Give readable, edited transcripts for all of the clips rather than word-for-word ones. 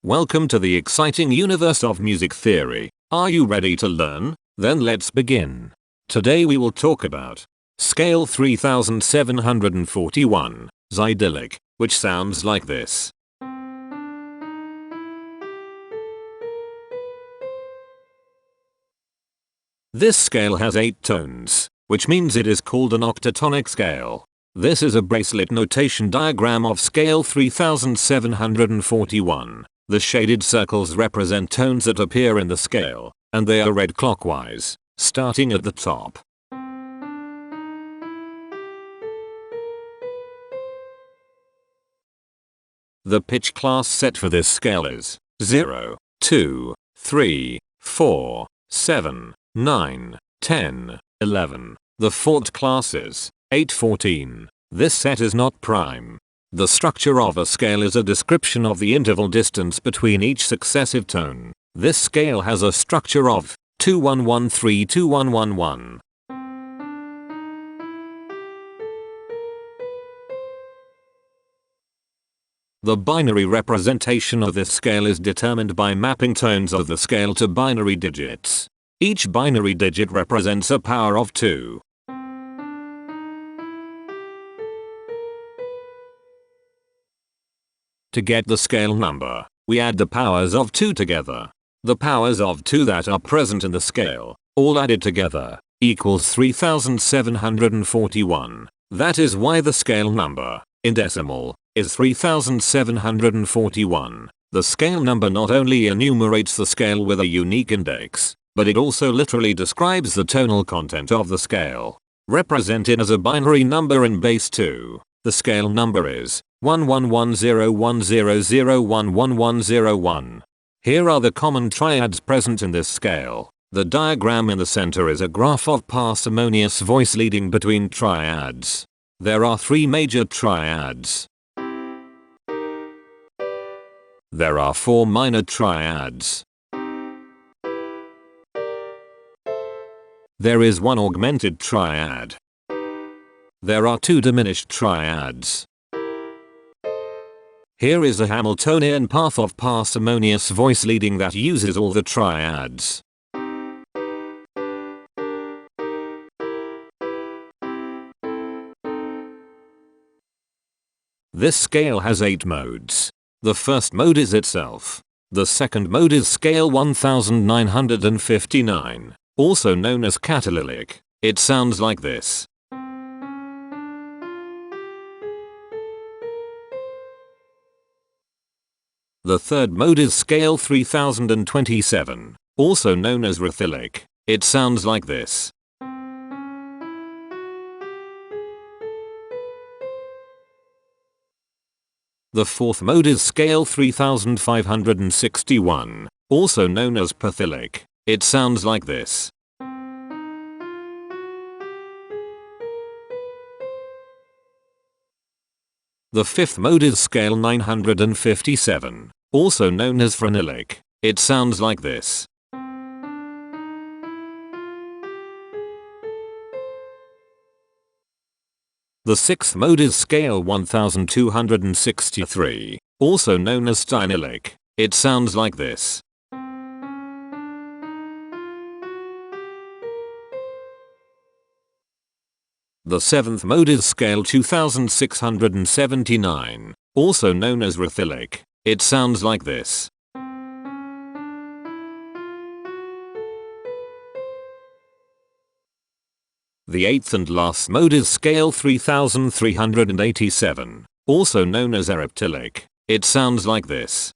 Welcome to the exciting universe of music theory. Are you ready to learn? Then let's begin. Today we will talk about Scale 3741, Zydyllic, which sounds like this. This scale has 8 tones, which means it is called an octatonic scale. This is a bracelet notation diagram of scale 3741. The shaded circles represent tones that appear in the scale, and they are read clockwise, starting at the top. The pitch class set for this scale is 0, 2, 3, 4, 7, 9, 10, 11. The fourth class is 8, 14. This set is not prime. The structure of a scale is a description of the interval distance between each successive tone. This scale has a structure of 2113 2111. The binary representation of this scale is determined by mapping tones of the scale to binary digits. Each binary digit represents a power of 2. To get the scale number, we add the powers of 2 together. The powers of 2 that are present in the scale, all added together, equals 3741. That is why the scale number, in decimal, is 3741. The scale number not only enumerates the scale with a unique index, but it also literally describes the tonal content of the scale. Represented as a binary number in base 2, the scale number is 111010011101. Here are the common triads present in this scale. The diagram in the center is a graph of parsimonious voice leading between triads. There are 3 major triads. There are 4 minor triads. There is 1 augmented triad. There are 2 diminished triads. Here is a Hamiltonian path of parsimonious voice leading that uses all the triads. This scale has 8 modes. The first mode is itself. The second mode is scale 1959, also known as Heteromorphisms. It sounds like this. The third mode is scale 3027, also known as Zydyllic. It sounds like this. The fourth mode is scale 3561, also known as Imperfections. It sounds like this. The fifth mode is scale 957, also known as Zydyllic. It sounds like this. The sixth mode is scale 1263, also known as Zydyllic. It sounds like this. The seventh mode is scale 2679, also known as Zydyllic. It sounds like this. The eighth and last mode is scale 3387, also known as Zydyllic. It sounds like this.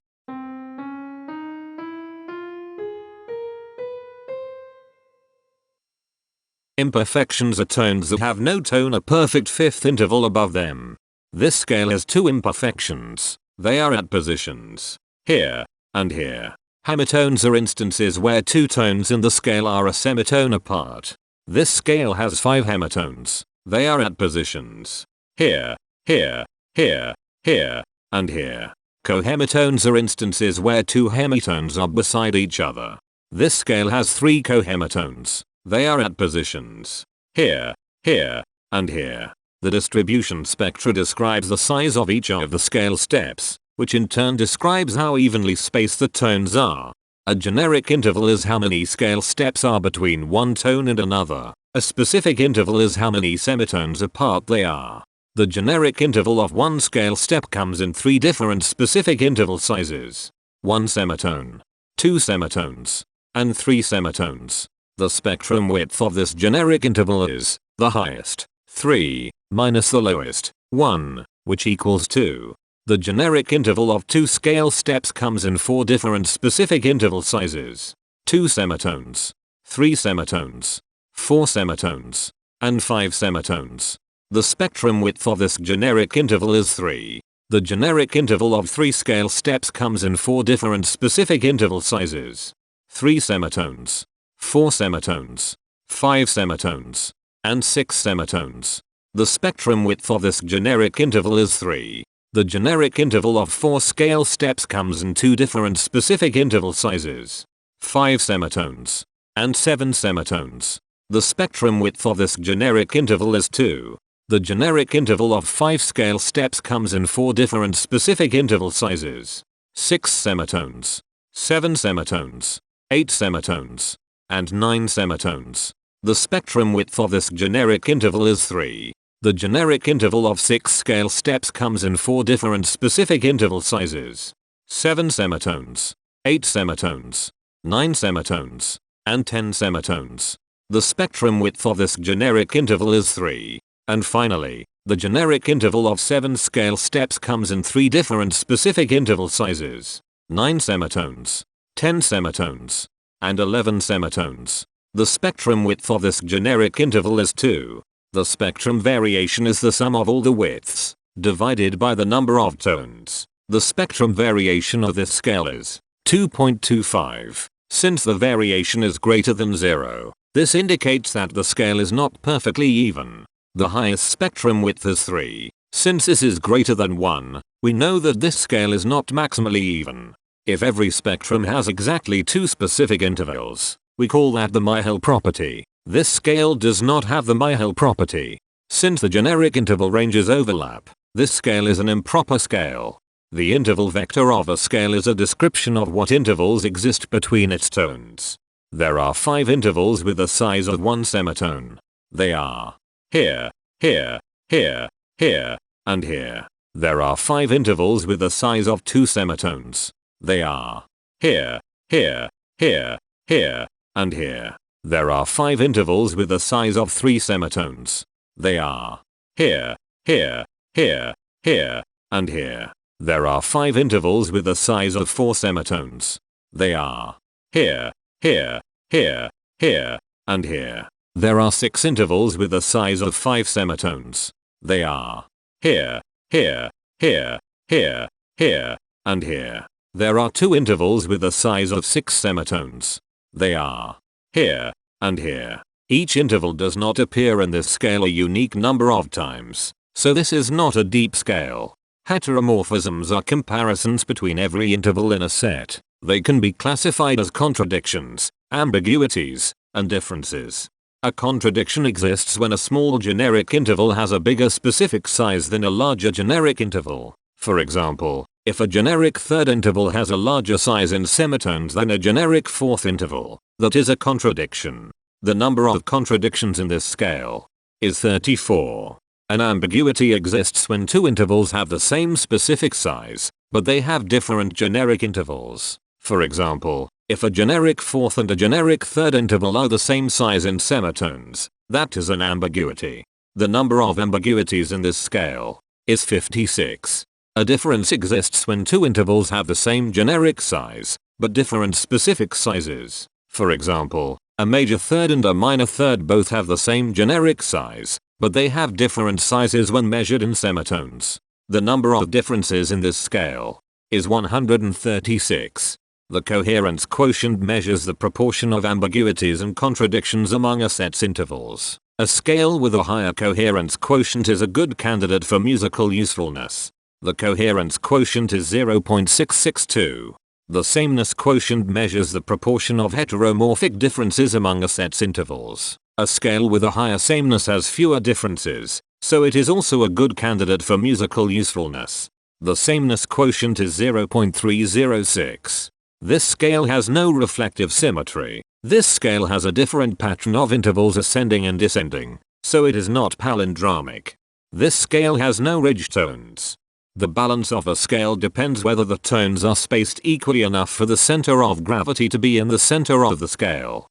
Imperfections are tones that have no tone, a perfect fifth interval above them. This scale has 2 imperfections. They are at positions here and here. Hemitones are instances where 2 tones in the scale are a semitone apart. This scale has 5 hemitones. They are at positions here, here, here, here, and here. Cohemitones are instances where 2 hemitones are beside each other. This scale has 3 cohemitones. They are at positions here, here, and here. The distribution spectra describes the size of each of the scale steps. which in turn describes how evenly spaced the tones are. A generic interval is how many scale steps are between one tone and another. A specific interval is how many semitones apart they are. The generic interval of one scale step comes in 3 different specific interval sizes: 1 semitone, 2 semitones, and 3 semitones. The spectrum width of this generic interval is the highest, 3, minus the lowest, 1, which equals 2. The generic interval of 2 scale steps comes in 4 different specific interval sizes: 2 semitones, 3 semitones, 4 semitones, and 5 semitones. The spectrum width of this generic interval is 3. The generic interval of 3 scale steps comes in 4 different specific interval sizes: 3 semitones, 4 semitones, 5 semitones, and 6 semitones. The spectrum width of this generic interval is 3. The generic interval of 4 scale steps comes in 2 different specific interval sizes: 5 semitones and 7 semitones. The spectrum width of this generic interval is 2. The generic interval of 5 scale steps comes in 4 different specific interval sizes: 6 semitones, 7 semitones, 8 semitones, and 9 semitones. The spectrum width of this generic interval is 3. The generic interval of 6 scale steps comes in 4 different specific interval sizes: 7 semitones, 8 semitones, 9 semitones, and 10 semitones. The spectrum width of this generic interval is 3. And finally, the generic interval of 7 scale steps comes in 3 different specific interval sizes: 9 semitones, 10 semitones, and 11 semitones. The spectrum width of this generic interval is 2. The spectrum variation is the sum of all the widths, divided by the number of tones. The spectrum variation of this scale is 2.25. Since the variation is greater than 0, this indicates that the scale is not perfectly even. The highest spectrum width is 3. Since this is greater than 1, we know that this scale is not maximally even. If every spectrum has exactly 2 specific intervals, we call that the Myhill property. This scale does not have the Myhill property. Since the generic interval ranges overlap, this scale is an improper scale. The interval vector of a scale is a description of what intervals exist between its tones. There are 5 intervals with the size of 1 semitone. They are here, here, here, here, and here. There are 5 intervals with the size of 2 semitones. They are here, here, here, here, and here. There are 5 intervals with the size of 3 semitones. They are here, here, here, here, and here. There are 5 intervals with the size of 4 semitones. They are here, here, here, here, and here. There are 6 intervals with the size of 5 semitones. They are here, here, here, here, here, and here. There are 2 intervals with the size of 6 semitones. They are here, and here. Each interval does not appear in this scale a unique number of times, so this is not a deep scale. Heteromorphisms are comparisons between every interval in a set. They can be classified as contradictions, ambiguities, and differences. A contradiction exists when a small generic interval has a bigger specific size than a larger generic interval. For example, if a generic third interval has a larger size in semitones than a generic fourth interval, that is a contradiction. The number of contradictions in this scale is 34. An ambiguity exists when 2 intervals have the same specific size, but they have different generic intervals. For example, if a generic fourth and a generic third interval are the same size in semitones, that is an ambiguity. The number of ambiguities in this scale is 56. A difference exists when 2 intervals have the same generic size, but different specific sizes. For example, a major third and a minor third both have the same generic size, but they have different sizes when measured in semitones. The number of differences in this scale is 136. The coherence quotient measures the proportion of ambiguities and contradictions among a set's intervals. A scale with a higher coherence quotient is a good candidate for musical usefulness. The coherence quotient is 0.662. The sameness quotient measures the proportion of heteromorphic differences among a set's intervals. A scale with a higher sameness has fewer differences, so it is also a good candidate for musical usefulness. The sameness quotient is 0.306. This scale has no reflective symmetry. This scale has a different pattern of intervals ascending and descending, so it is not palindromic. This scale has no ridge tones. The balance of a scale depends whether the tones are spaced equally enough for the center of gravity to be in the center of the scale.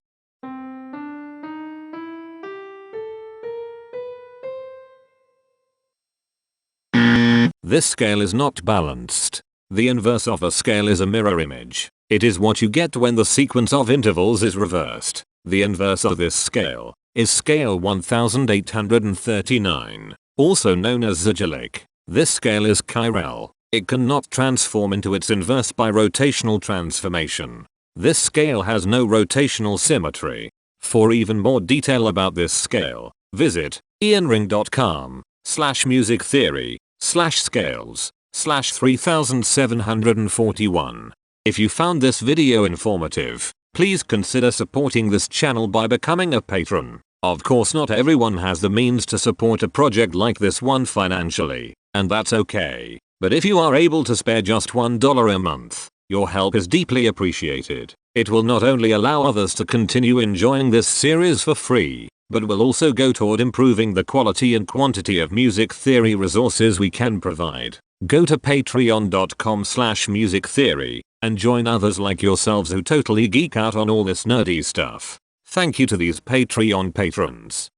This scale is not balanced. The inverse of a scale is a mirror image. It is what you get when the sequence of intervals is reversed. The inverse of this scale is scale 1839, also known as Zydyllic. This scale is chiral. It cannot transform into its inverse by rotational transformation. This scale has no rotational symmetry. For even more detail about this scale, visit ianring.com/musictheory/scales/3741. If you found this video informative, please consider supporting this channel by becoming a patron. Of course, not everyone has the means to support a project like this one financially, and that's okay. But if you are able to spare just $1 a month, your help is deeply appreciated. It will not only allow others to continue enjoying this series for free, but will also go toward improving the quality and quantity of music theory resources we can provide. Go to patreon.com/musictheory and join others like yourselves who totally geek out on all this nerdy stuff. Thank you to these Patreon patrons.